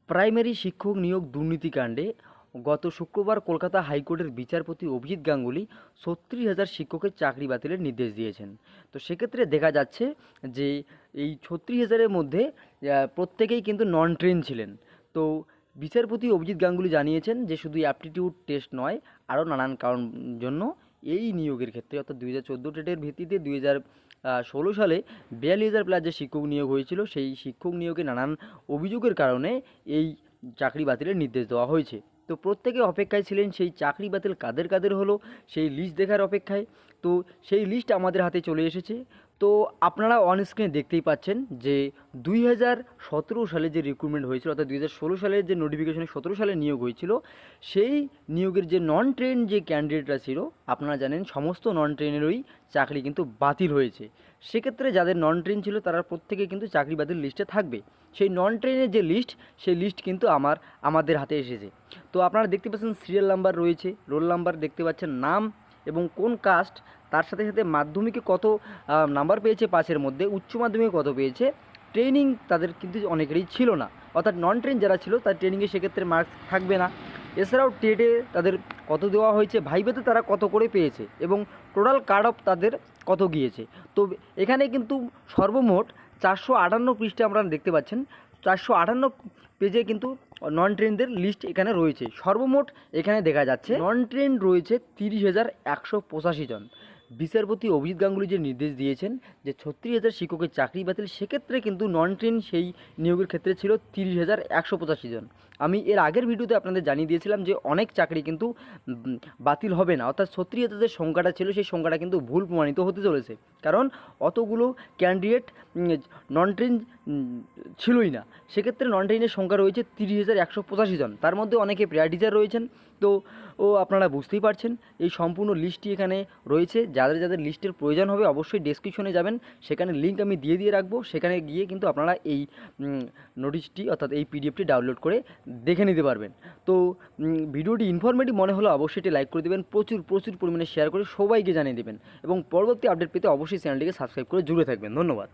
Primary শিক্ষক নিয়োগ দুর্নীতিকাণ্ডে গত শুক্রবার কলকাতা হাইকোর্টের বিচারপতি অভিজিৎ গাঙ্গুলি ৩৬,০০০ শিক্ষকের চাকরি বাতিলের নির্দেশ দিয়েছেন। তো সেক্ষেত্রে দেখা যাচ্ছে যে এই ৩৬,০০০-এর মধ্যে প্রত্যেকেই কিন্তু নন ট্রেন ছিলেন। তো বিচারপতি অভিজিৎ গাঙ্গুলি জানিয়েছেন যে শুধু অ্যাপটিটিউড টেস্ট নয়, আরও নানান কারণ জন্য এই নিয়োগের ক্ষেত্রে অর্থাৎ ২০১৪ টেটের ভিত্তিতে ২০১৬ সালে ৪২,০০০ প্লাস যে শিক্ষক নিয়োগ হয়েছিল, সেই শিক্ষক নিয়োগে নানান অভিযোগের কারণে এই চাকরি বাতিলের নির্দেশ দেওয়া হয়েছে। তো প্রত্যেকে অপেক্ষায় ছিলেন সেই চাকরি বাতিল কাদের কাদের হলো সেই লিস্ট দেখার অপেক্ষায়। তো সেই লিস্ট আমাদের হাতে চলে এসেছে। তো আপনারা অন স্ক্রিনে দেখতেই পাচ্ছেন যে ২০১৭ সালে যে রিক্রুটমেন্ট হয়েছিল, অর্থাৎ ২০১৬ সালের যে নোটিফিকেশনে ১৭ সালে নিয়োগ হয়েছিল, সেই নিয়োগের যে নন ট্রেন যে ক্যান্ডিডেটরা ছিল, আপনারা জানেন সমস্ত নন ট্রেনেরই চাকরি কিন্তু বাতিল হয়েছে। সেক্ষেত্রে যাদের নন ট্রেন ছিল তারা প্রত্যেকে কিন্তু চাকরি বাতিল লিস্টে থাকবে। সেই নন ট্রেনের যে লিস্ট, সেই লিস্ট কিন্তু আমাদের হাতে এসেছে। তো আপনারা দেখতে পাচ্ছেন সিরিয়াল নাম্বার রয়েছে, রোল নাম্বার দেখতে পাচ্ছেন, নাম এবং কোন কাস্ট, তার সাথে সাথে মাধ্যমিকে কত নাম্বার পেয়েছে ৫-এর মধ্যে, উচ্চ মাধ্যমিকে কত পেয়েছে, ট্রেনিং তাদের কিন্তু অনেকেরই ছিল না, অর্থাৎ নন ট্রেন যারা ছিল তার ট্রেনিংয়ে সেক্ষেত্রে মার্কস থাকবে না। এছাড়াও টেটে তাদের কত দেওয়া হয়েছে, ভাইভাতে তারা কত করে পেয়েছে এবং টোটাল কাট অফ তাদের কত গিয়েছে। তো এখানে কিন্তু সর্বমোট ৪৫৮ পৃষ্ঠা আপনারা দেখতে পাচ্ছেন, ৪৫৮ পেজে কিন্তু নন ট্রেনদের লিস্ট এখানে রয়েছে। সর্বমোট এখানে দেখা যাচ্ছে নন ট্রেন রয়েছে ৩০,১৮৫ জন। বিচারপতি অভিজিৎ গাঙ্গুলি যে নির্দেশ দিয়েছেন যে ৩৬,০০০ শিক্ষকের চাকরি বাতিল, সেক্ষেত্রে কিন্তু নন ট্রেন সেই নিয়োগের ক্ষেত্রে ছিল ৩০,১৮৫ জন। আমি এর আগের ভিডিওতে আপনাদের জানিয়ে দিয়েছিলাম যে অনেক চাকরি কিন্তু বাতিল হবে না, অর্থাৎ ৩৬,০০০ যে সংখ্যাটা ছিল সেই সংখ্যাটা কিন্তু ভুল প্রমাণিত হতে চলেছে, কারণ অতগুলো ক্যান্ডিডেট নন ট্রেন ছিলই না। সেক্ষেত্রে নন ট্রেনের সংখ্যা রয়েছে ৩০,১৮৫ জন, তার মধ্যে অনেকে প্রেয়ার টিচার রয়েছেন। তো আপনারা বুঝতেই পারছেন এই সম্পূর্ণ লিস্টটি এখানে রয়েছে। যাদের যাদের লিস্টের প্রয়োজন হবে অবশ্যই ডেসক্রিপশনে যাবেন, সেখানে লিঙ্ক আমি দিয়ে রাখবো, সেখানে গিয়ে কিন্তু আপনারা এই নোটিশটি অর্থাৎ এই পিডিএফটি ডাউনলোড করে দেখে নিতে পারবেন। তো ভিডিওটি ইনফরমেটিভ মনে হলে অবশ্যই এটি লাইক করে দেবেন, প্রচুর পরিমাণে শেয়ার করে সবাইকে জানিয়ে দেবেন এবং পরবর্তী আপডেট পেতে অবশ্যই চ্যানেলটিকে সাবস্ক্রাইব করে জুড়ে থাকবেন। ধন্যবাদ।